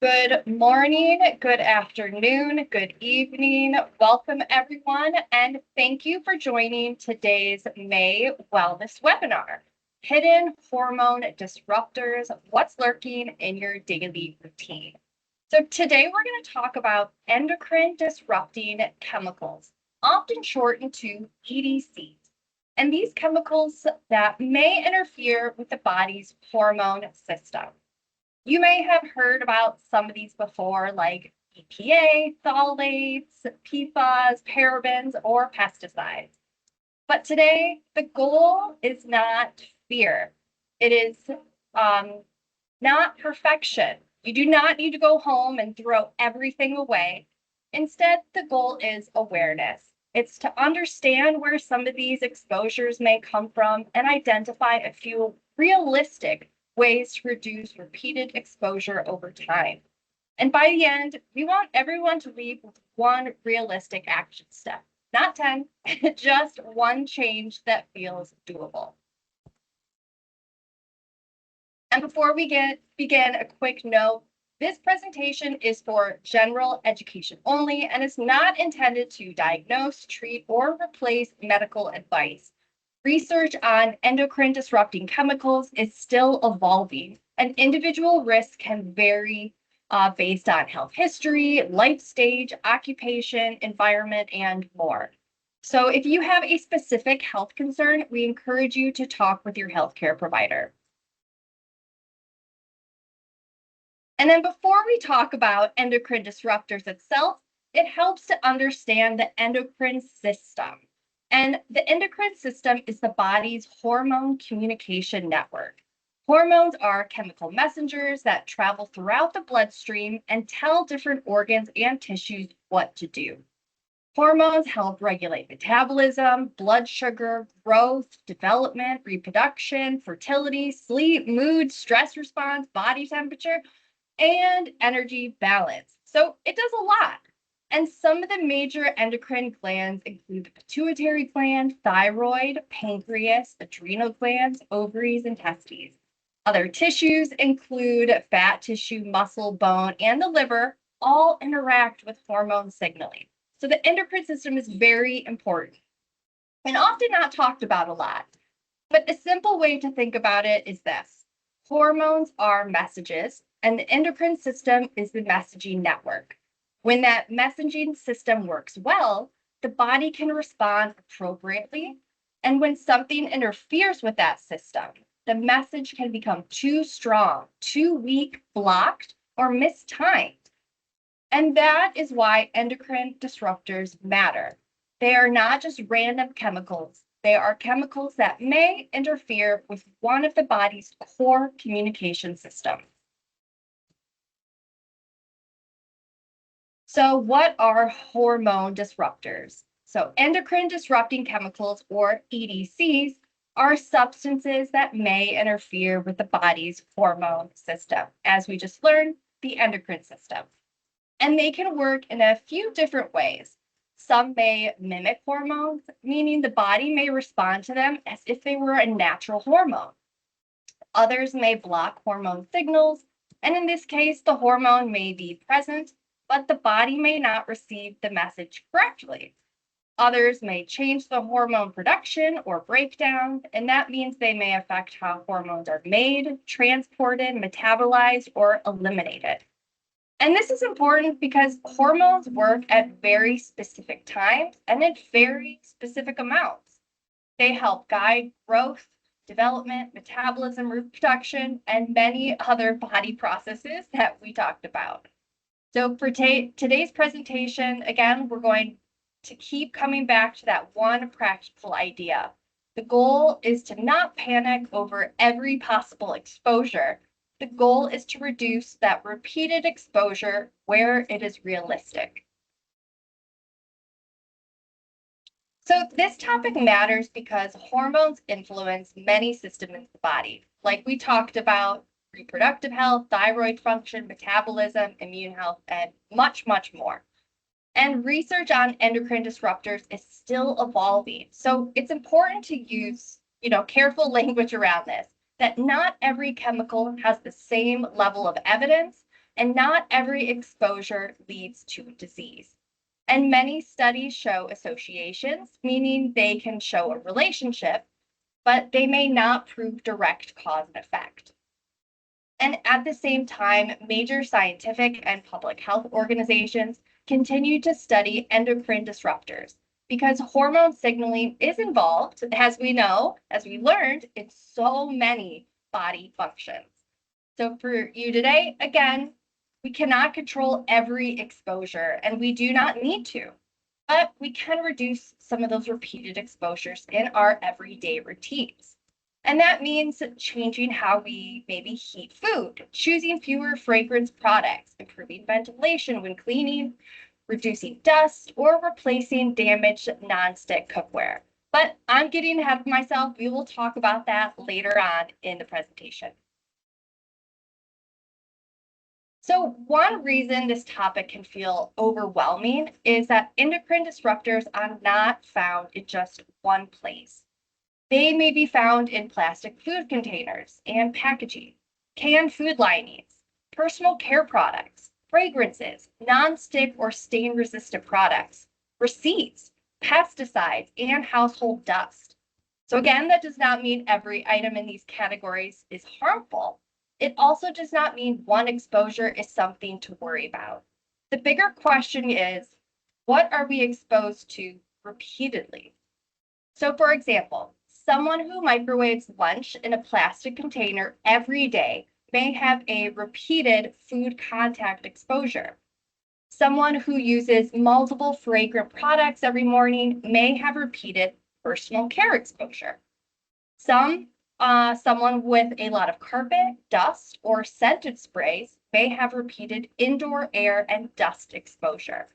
Good morning, good afternoon, good evening. Welcome, everyone, and thank you for joining today's May Wellness webinar, Hidden Hormone Disruptors, What's Lurking in Your Daily Routine. So today we're going to talk about endocrine disrupting chemicals, often shortened to EDCs, and these chemicals that may interfere with the body's hormone system. You may have heard about some of these before, like EPA, phthalates, PFAS, parabens, or pesticides. But today, the goal is not fear. It is not perfection. You do not need to go home and throw everything away. Instead, the goal is awareness. It's to understand where some of these exposures may come from and identify a few realistic ways to reduce repeated exposure over time. And by the end, we want everyone to leave with one realistic action step, not 10, just one change that feels doable. And before we begin, a quick note. This presentation is for general education only and is not intended to diagnose, treat, or replace medical advice. Research on endocrine disrupting chemicals is still evolving, and individual risks can vary based on health history, life stage, occupation, environment, and more. So if you have a specific health concern, we encourage you to talk with your healthcare provider. And then before we talk about endocrine disruptors itself, it helps to understand the endocrine system. And the endocrine system is the body's hormone communication network. Hormones are chemical messengers that travel throughout the bloodstream and tell different organs and tissues what to do. Hormones help regulate metabolism, blood sugar, growth, development, reproduction, fertility, sleep, mood, stress response, body temperature, and energy balance. So it does a lot. And some of the major endocrine glands include the pituitary gland, thyroid, pancreas, adrenal glands, ovaries, and testes. Other tissues include fat tissue, muscle, bone, and the liver, all interact with hormone signaling. So the endocrine system is very important and often not talked about a lot. But a simple way to think about it is this. Hormones are messages, and the endocrine system is the messaging network. When that messaging system works well, the body can respond appropriately. And when something interferes with that system, the message can become too strong, too weak, blocked, or mistimed. And that is why endocrine disruptors matter. They are not just random chemicals. They are chemicals that may interfere with one of the body's core communication systems. So what are hormone disruptors? So endocrine disrupting chemicals, or EDCs, are substances that may interfere with the body's hormone system. As we just learned, the endocrine system. And they can work in a few different ways. Some may mimic hormones, meaning the body may respond to them as if they were a natural hormone. Others may block hormone signals, and in this case, the hormone may be present, but the body may not receive the message correctly. Others may change the hormone production or breakdown, and that means they may affect how hormones are made, transported, metabolized, or eliminated. And this is important because hormones work at very specific times and in very specific amounts. They help guide growth, development, metabolism, reproduction, and many other body processes that we talked about. So for today's presentation, again, we're going to keep coming back to that one practical idea. The goal is to not panic over every possible exposure. The goal is to reduce that repeated exposure where it is realistic. So this topic matters because hormones influence many systems in the body, like we talked about reproductive health, thyroid function, metabolism, immune health, and much, much more. And research on endocrine disruptors is still evolving. So it's important to use, careful language around this, that not every chemical has the same level of evidence, and not every exposure leads to disease. And many studies show associations, meaning they can show a relationship, but they may not prove direct cause and effect. And at the same time, major scientific and public health organizations continue to study endocrine disruptors because hormone signaling is involved, as we know, as we learned, in so many body functions. So for you today, again, we cannot control every exposure and we do not need to, but we can reduce some of those repeated exposures in our everyday routines. And that means changing how we maybe heat food, choosing fewer fragrance products, improving ventilation when cleaning, reducing dust, or replacing damaged nonstick cookware. But I'm getting ahead of myself. We will talk about that later on in the presentation. So one reason this topic can feel overwhelming is that endocrine disruptors are not found in just one place. They may be found in plastic food containers and packaging, canned food linings, personal care products, fragrances, non-stick or stain-resistant products, receipts, pesticides, and household dust. So again, that does not mean every item in these categories is harmful. It also does not mean one exposure is something to worry about. The bigger question is, what are we exposed to repeatedly? So for example, someone who microwaves lunch in a plastic container every day may have a repeated food contact exposure. Someone who uses multiple fragrant products every morning may have repeated personal care exposure. Someone with a lot of carpet, dust, or scented sprays may have repeated indoor air and dust exposure.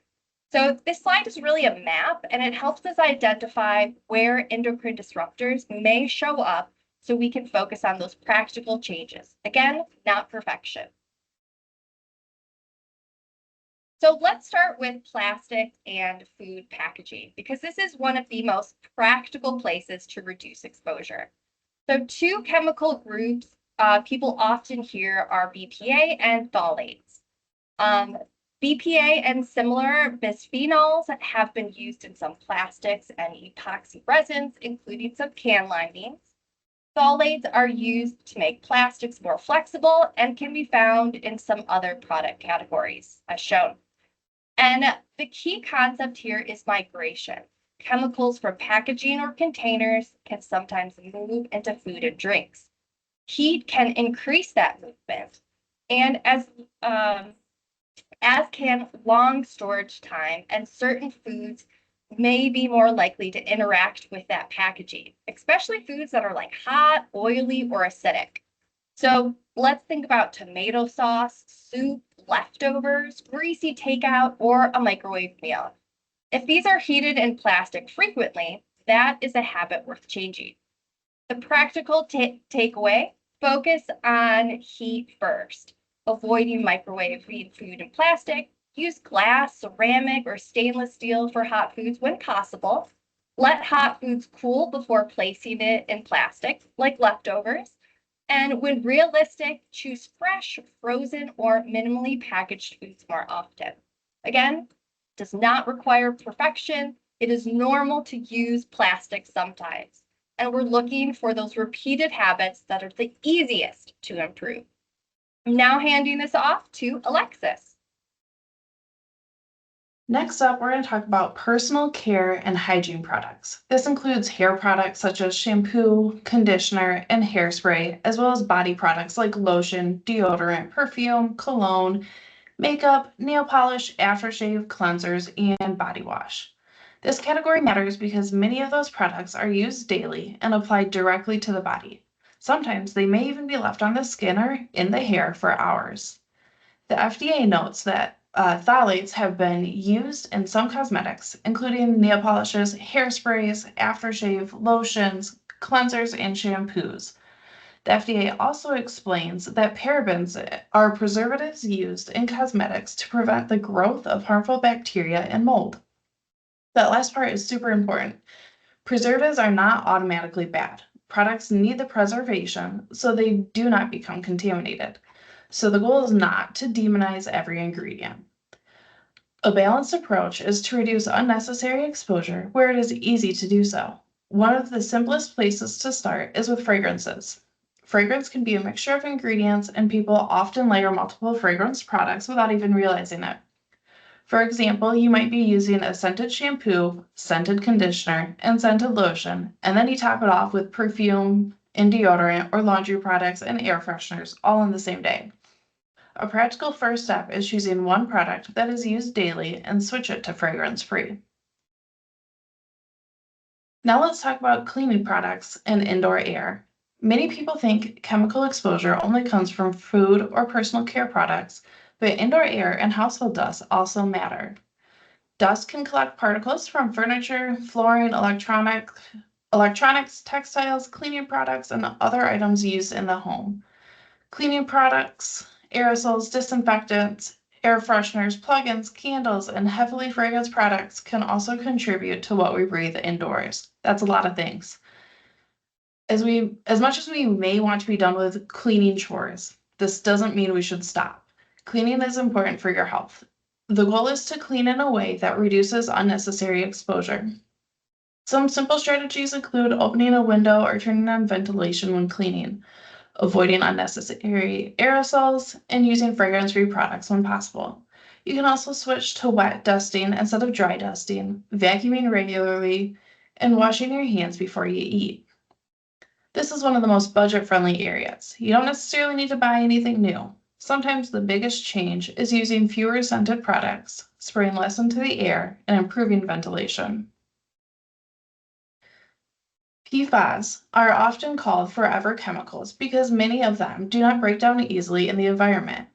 So this slide is really a map, and it helps us identify where endocrine disruptors may show up so we can focus on those practical changes. Again, not perfection. So let's start with plastic and food packaging, because this is one of the most practical places to reduce exposure. So two chemical groups people often hear are BPA and phthalates. BPA and similar bisphenols have been used in some plastics and epoxy resins, including some can linings. Phthalates are used to make plastics more flexible and can be found in some other product categories, as shown. And the key concept here is migration. Chemicals from packaging or containers can sometimes move into food and drinks. Heat can increase that movement, and as can long storage time, and certain foods may be more likely to interact with that packaging, especially foods that are like hot, oily, or acidic. So let's think about tomato sauce, soup, leftovers, greasy takeout, or a microwave meal. If these are heated in plastic frequently, that is a habit worth changing. The practical takeaway, focus on heat first. Avoiding microwaving food in plastic, use glass, ceramic, or stainless steel for hot foods when possible. Let hot foods cool before placing it in plastic, like leftovers. And when realistic, choose fresh, frozen, or minimally packaged foods more often. Again, does not require perfection. It is normal to use plastic sometimes. And we're looking for those repeated habits that are the easiest to improve. I'm now handing this off to Alexis. Next up, we're going to talk about personal care and hygiene products. This includes hair products such as shampoo, conditioner, and hairspray, as well as body products like lotion, deodorant, perfume, cologne, makeup, nail polish, aftershave, cleansers, and body wash. This category matters because many of those products are used daily and applied directly to the body. Sometimes they may even be left on the skin or in the hair for hours. The FDA notes that phthalates have been used in some cosmetics, including nail polishes, hairsprays, aftershave, lotions, cleansers, and shampoos. The FDA also explains that parabens are preservatives used in cosmetics to prevent the growth of harmful bacteria and mold. That last part is super important. Preservatives are not automatically bad. Products need the preservation so they do not become contaminated. So the goal is not to demonize every ingredient. A balanced approach is to reduce unnecessary exposure where it is easy to do so. One of the simplest places to start is with fragrances. Fragrance can be a mixture of ingredients, and people often layer multiple fragrance products without even realizing it. For example, you might be using a scented shampoo, scented conditioner, and scented lotion, and then you top it off with perfume and deodorant or laundry products and air fresheners all in the same day. A practical first step is choosing one product that is used daily and switch it to fragrance-free. Now let's talk about cleaning products and indoor air. Many people think chemical exposure only comes from food or personal care products, but indoor air and household dust also matter. Dust can collect particles from furniture, flooring, electronics, textiles, cleaning products, and other items used in the home. Cleaning products, aerosols, disinfectants, air fresheners, plugins, candles, and heavily fragranced products can also contribute to what we breathe indoors. That's a lot of things. As much as we may want to be done with cleaning chores, this doesn't mean we should stop. Cleaning is important for your health. The goal is to clean in a way that reduces unnecessary exposure. Some simple strategies include opening a window or turning on ventilation when cleaning, avoiding unnecessary aerosols, and using fragrance-free products when possible. You can also switch to wet dusting instead of dry dusting, vacuuming regularly, and washing your hands before you eat. This is one of the most budget-friendly areas. You don't necessarily need to buy anything new. Sometimes the biggest change is using fewer scented products, spraying less into the air, and improving ventilation. PFAS are often called forever chemicals because many of them do not break down easily in the environment.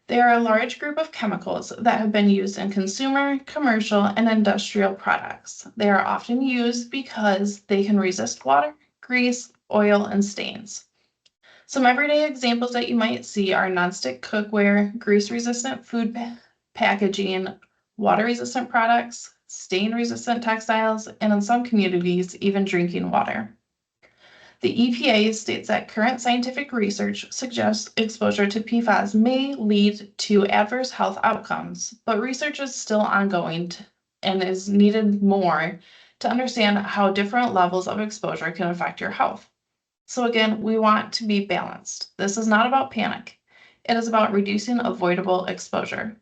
They are a large group of chemicals that have been used in consumer, commercial, and industrial products. They are often used because they can resist water, grease, oil, and stains. Some everyday examples that you might see are nonstick cookware, grease-resistant food packaging, water-resistant products, stain-resistant textiles, and in some communities, even drinking water. The EPA states that current scientific research suggests exposure to PFAS may lead to adverse health outcomes, but research is still ongoing and is needed more to understand how different levels of exposure can affect your health. So again, we want to be balanced. This is not about panic. It is about reducing avoidable exposure.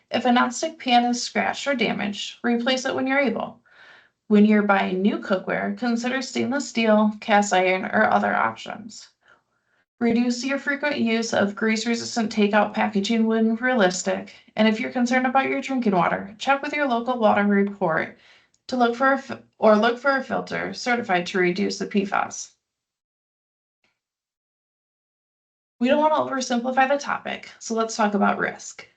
If a nonstick pan is scratched or damaged, replace it when you're able. When you're buying new cookware, consider stainless steel, cast iron, or other options. Reduce your frequent use of grease-resistant takeout packaging when realistic, and if you're concerned about your drinking water, check with your local water report to look for a filter certified to reduce the PFAS. We don't want to oversimplify the topic, so let's talk about risk.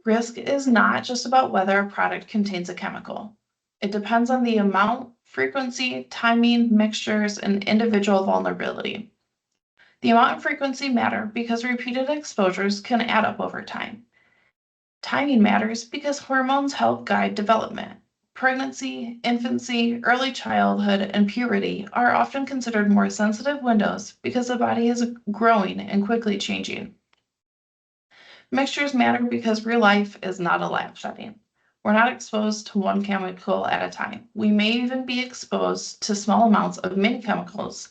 Risk is not just about whether a product contains a chemical. It depends on the amount, frequency, timing, mixtures, and individual vulnerability. The amount and frequency matter because repeated exposures can add up over time. Timing matters because hormones help guide development. Pregnancy, infancy, early childhood, and puberty are often considered more sensitive windows because the body is growing and quickly changing. Mixtures matter because real life is not a lab setting. We're not exposed to one chemical at a time. We may even be exposed to small amounts of many chemicals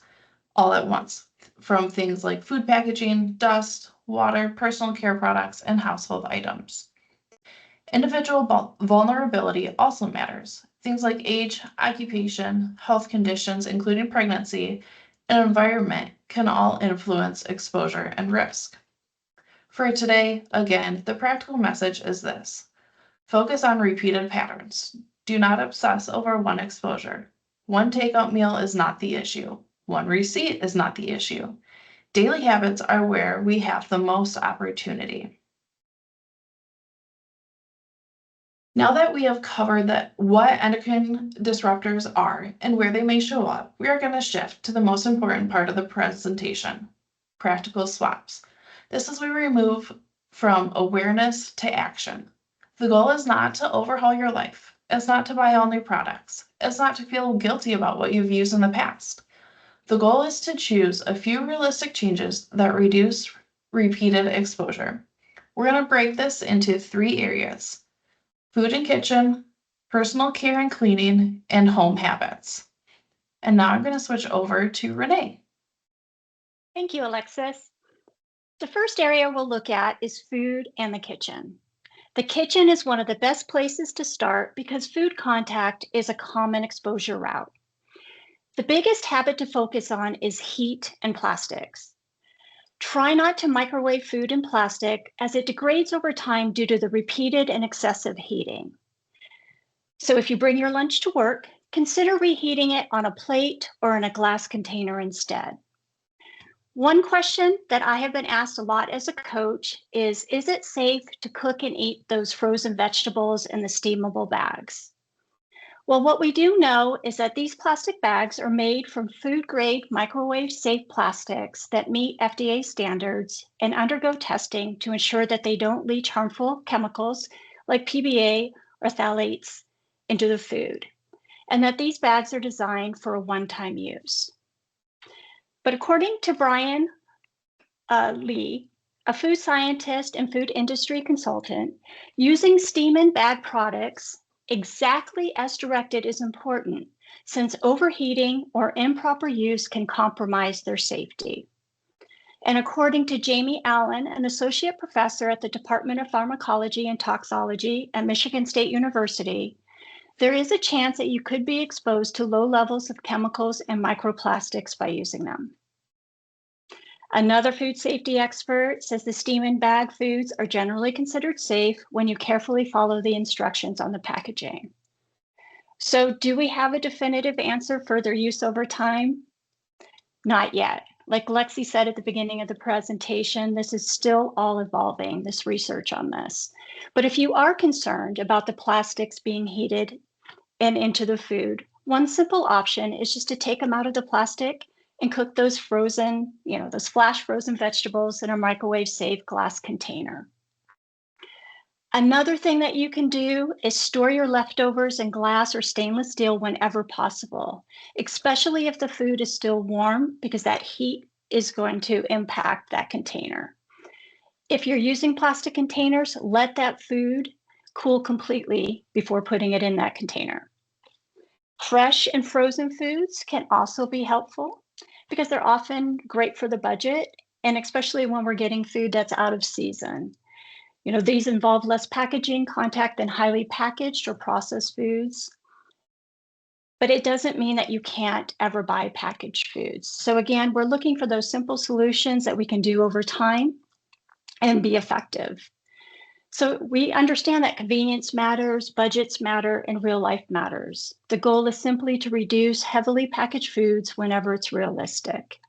all at once, from things like food packaging, dust, water, personal care products, and household items. Individual vulnerability also matters. Things like age, occupation, health conditions, including pregnancy, and environment can all influence exposure and risk. For today, again, the practical message is this. Focus on repeated patterns. Do not obsess over one exposure. One takeout meal is not the issue. One receipt is not the issue. Daily habits are where we have the most opportunity. Now that we have covered what endocrine disruptors are and where they may show up, we are going to shift to the most important part of the presentation, practical swaps. This is where we move from awareness to action. The goal is not to overhaul your life. It's not to buy all new products. It's not to feel guilty about what you've used in the past. The goal is to choose a few realistic changes that reduce repeated exposure. We're going to break this into 3 areas: food and kitchen, personal care and cleaning, and home habits. And now I'm going to switch over to Renee. Thank you, Alexis. The first area we'll look at is food and the kitchen. The kitchen is one of the best places to start because food contact is a common exposure route. The biggest habit to focus on is heat and plastics. Try not to microwave food in plastic as it degrades over time due to the repeated and excessive heating. So if you bring your lunch to work, consider reheating it on a plate or in a glass container instead. One question that I have been asked a lot as a coach is it safe to cook and eat those frozen vegetables in the steamable bags? Well, what we do know is that these plastic bags are made from food-grade microwave-safe plastics that meet FDA standards and undergo testing to ensure that they don't leach harmful chemicals like PBA or phthalates into the food, and that these bags are designed for a one-time use. But according to Brian Lee, a food scientist and food industry consultant, using steam and bag products exactly as directed is important, since overheating or improper use can compromise their safety. And according to Jamie Allen, an associate professor at the Department of Pharmacology and Toxicology at Michigan State University, there is a chance that you could be exposed to low levels of chemicals and microplastics by using them. Another food safety expert says the steam and bag foods are generally considered safe when you carefully follow the instructions on the packaging. So do we have a definitive answer for their use over time? Not yet. Like Lexi said at the beginning of the presentation, this is still all evolving, this research on this. But if you are concerned about the plastics being heated and into the food, one simple option is just to take them out of the plastic and cook those frozen, those flash frozen vegetables in a microwave safe glass container. Another thing that you can do is store your leftovers in glass or stainless steel whenever possible, especially if the food is still warm, because that heat is going to impact that container. If you're using plastic containers, let that food cool completely before putting it in that container. Fresh and frozen foods can also be helpful because they're often great for the budget, and especially when we're getting food that's out of season. These involve less packaging contact than highly packaged or processed foods. But it doesn't mean that you can't ever buy packaged foods. So again, we're looking for those simple solutions that we can do over time and be effective. So we understand that convenience matters, budgets matter, and real life matters. The goal is simply to reduce heavily packaged foods whenever it's realistic.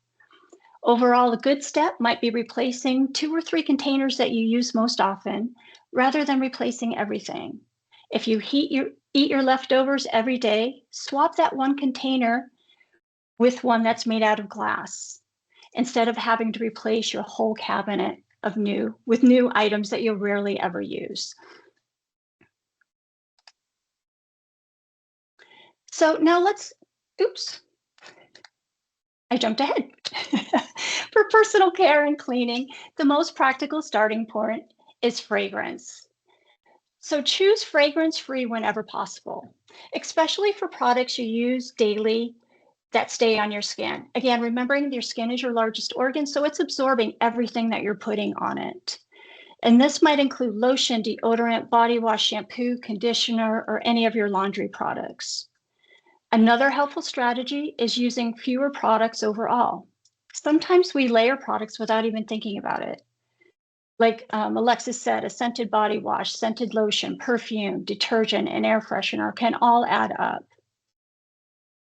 Overall, a good step might be replacing 2 or 3 containers that you use most often, rather than replacing everything. If you eat your leftovers every day, swap that one container with one that's made out of glass, instead of having to replace your whole cabinet with new items that you'll rarely ever use. So now I jumped ahead. For personal care and cleaning, the most practical starting point is fragrance. So choose fragrance-free whenever possible, especially for products you use daily that stay on your skin. Again, remembering your skin is your largest organ, so it's absorbing everything that you're putting on it. And this might include lotion, deodorant, body wash, shampoo, conditioner, or any of your laundry products. Another helpful strategy is using fewer products overall. Sometimes we layer products without even thinking about it. Like Alexis said, a scented body wash, scented lotion, perfume, detergent, and air freshener can all add up.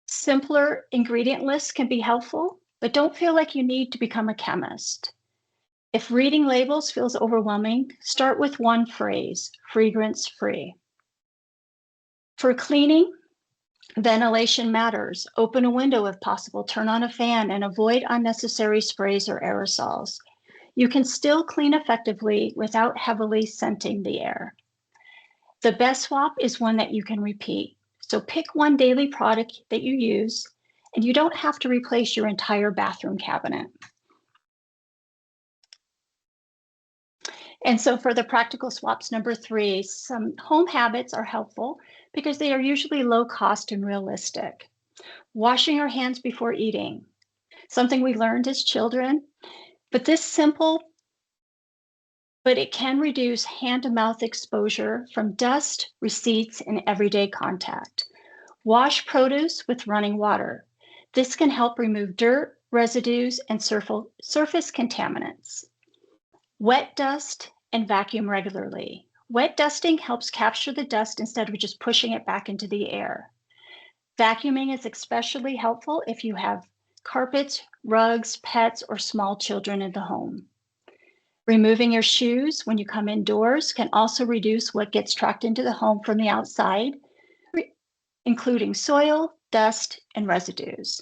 Simpler ingredient lists can be helpful, but don't feel like you need to become a chemist. If reading labels feels overwhelming, start with one phrase: fragrance-free. For cleaning, ventilation matters. Open a window if possible, turn on a fan, and avoid unnecessary sprays or aerosols. You can still clean effectively without heavily scenting the air. The best swap is one that you can repeat. So pick one daily product that you use, and you don't have to replace your entire bathroom cabinet. And so for the practical swaps number 3, some home habits are helpful because they are usually low cost and realistic. Washing our hands before eating, something we learned as children, but this simple, but it can reduce hand-to-mouth exposure from dust, receipts, and everyday contact. Wash produce with running water. This can help remove dirt, residues, and surface contaminants. Wet dust and vacuum regularly. Wet dusting helps capture the dust instead of just pushing it back into the air. Vacuuming is especially helpful if you have carpets, rugs, pets, or small children in the home. Removing your shoes when you come indoors can also reduce what gets tracked into the home from the outside, including soil, dust, and residues.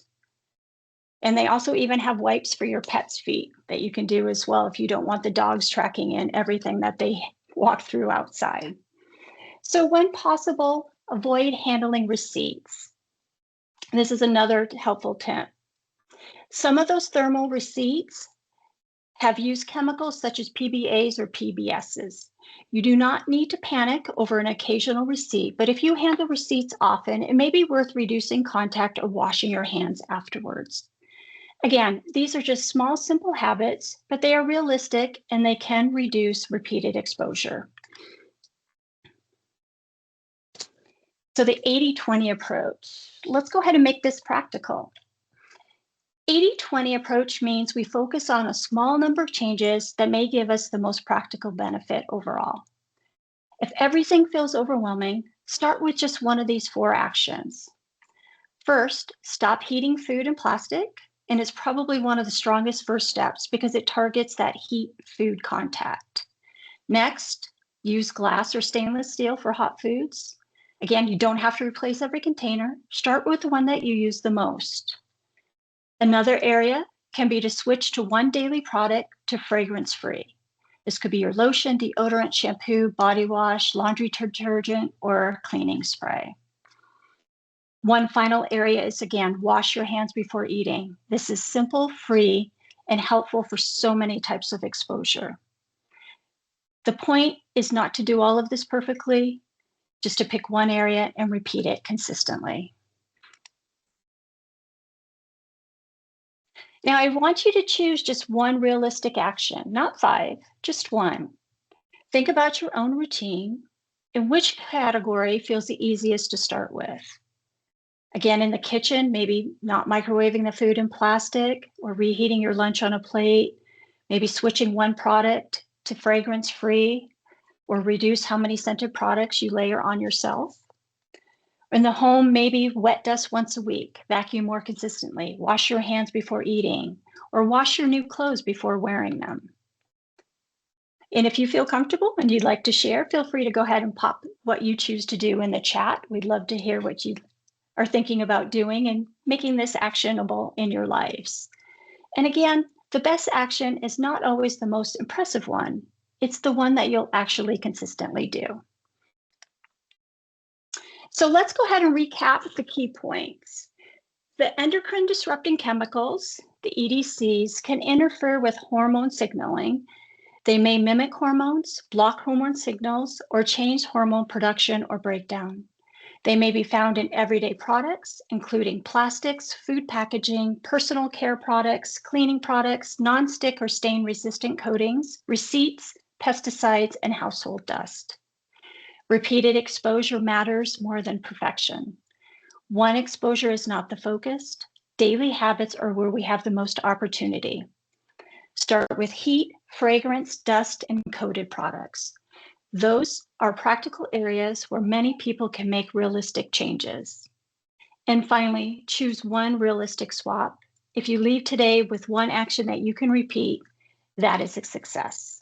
And they also even have wipes for your pet's feet that you can do as well if you don't want the dogs tracking in everything that they walk through outside. So when possible, avoid handling receipts. This is another helpful tip. Some of those thermal receipts have used chemicals such as PBAs or PBSs. You do not need to panic over an occasional receipt, but if you handle receipts often, it may be worth reducing contact or washing your hands afterwards. Again, these are just small, simple habits, but they are realistic and they can reduce repeated exposure. So the 80-20 approach, let's go ahead and make this practical. 80-20 approach means we focus on a small number of changes that may give us the most practical benefit overall. If everything feels overwhelming, start with just one of these 4 actions. First, stop heating food in plastic, and it's probably one of the strongest first steps because it targets that heat-food contact. Next, use glass or stainless steel for hot foods. Again, you don't have to replace every container. Start with the one that you use the most. Another area can be to switch to one daily product to fragrance-free. This could be your lotion, deodorant, shampoo, body wash, laundry detergent, or cleaning spray. One final area is, again, wash your hands before eating. This is simple, free, and helpful for so many types of exposure. The point is not to do all of this perfectly, just to pick one area and repeat it consistently. Now, I want you to choose just one realistic action, not 5, just one. Think about your own routine and which category feels the easiest to start with. Again, in the kitchen, maybe not microwaving the food in plastic or reheating your lunch on a plate, maybe switching one product to fragrance-free or reduce how many scented products you layer on yourself. In the home, maybe wet dust once a week, vacuum more consistently, wash your hands before eating, or wash your new clothes before wearing them. And if you feel comfortable and you'd like to share, feel free to go ahead and pop what you choose to do in the chat. We'd love to hear what you are thinking about doing and making this actionable in your lives. And again, the best action is not always the most impressive one. It's the one that you'll actually consistently do. So let's go ahead and recap the key points. The endocrine disrupting chemicals, the EDCs, can interfere with hormone signaling. They may mimic hormones, block hormone signals, or change hormone production or breakdown. They may be found in everyday products, including plastics, food packaging, personal care products, cleaning products, non-stick or stain-resistant coatings, receipts, pesticides, and household dust. Repeated exposure matters more than perfection. One exposure is not the focus. Daily habits are where we have the most opportunity. Start with heat, fragrance, dust, and coated products. Those are practical areas where many people can make realistic changes. And finally, choose one realistic swap. If you leave today with one action that you can repeat, that is a success.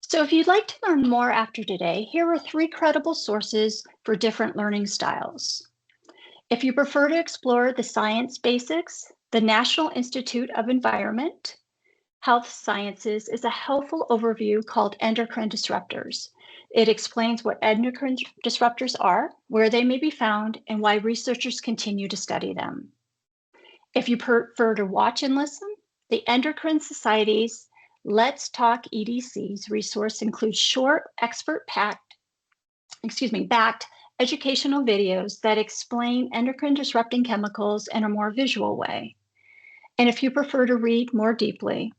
So if you'd like to learn more after today, here are 3 credible sources for different learning styles. If you prefer to explore the science basics, the National Institute of Environment Health Sciences is a helpful overview called Endocrine Disruptors. It explains what endocrine disruptors are, where they may be found, and why researchers continue to study them. If you prefer to watch and listen, The Endocrine Society's Let's Talk EDCs resource includes short, backed educational videos that explain endocrine disrupting chemicals in a more visual way. And if you prefer to read more deeply,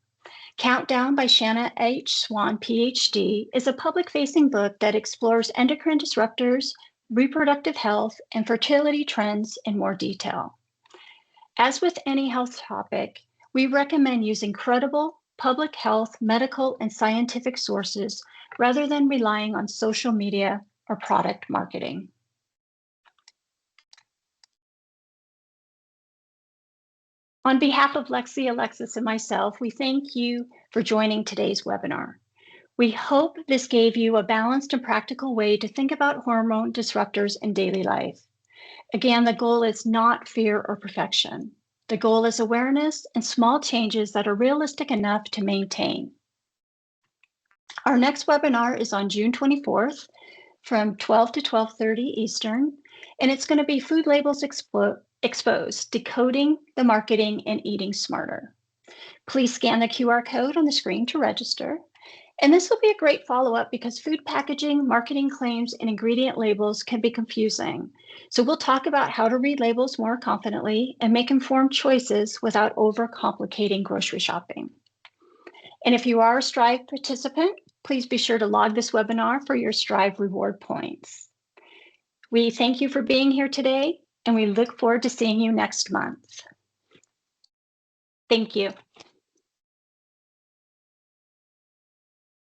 Countdown by Shanna H. Swan, PhD, is a public-facing book that explores endocrine disruptors, reproductive health, and fertility trends in more detail. As with any health topic, we recommend using credible public health, medical, and scientific sources rather than relying on social media or product marketing. On behalf of Lexi, Alexis, and myself, we thank you for joining today's webinar. We hope this gave you a balanced and practical way to think about hormone disruptors in daily life. Again, the goal is not fear or perfection. The goal is awareness and small changes that are realistic enough to maintain. Our next webinar is on June 24th from 12 to 12:30 Eastern, and it's going to be Food Labels Exposed, Decoding the Marketing and Eating Smarter. Please scan the QR code on the screen to register. And this will be a great follow-up because food packaging, marketing claims, and ingredient labels can be confusing. So we'll talk about how to read labels more confidently and make informed choices without overcomplicating grocery shopping. And if you are a Strive participant, please be sure to log this webinar for your Strive reward points. We thank you for being here today, and we look forward to seeing you next month. Thank you.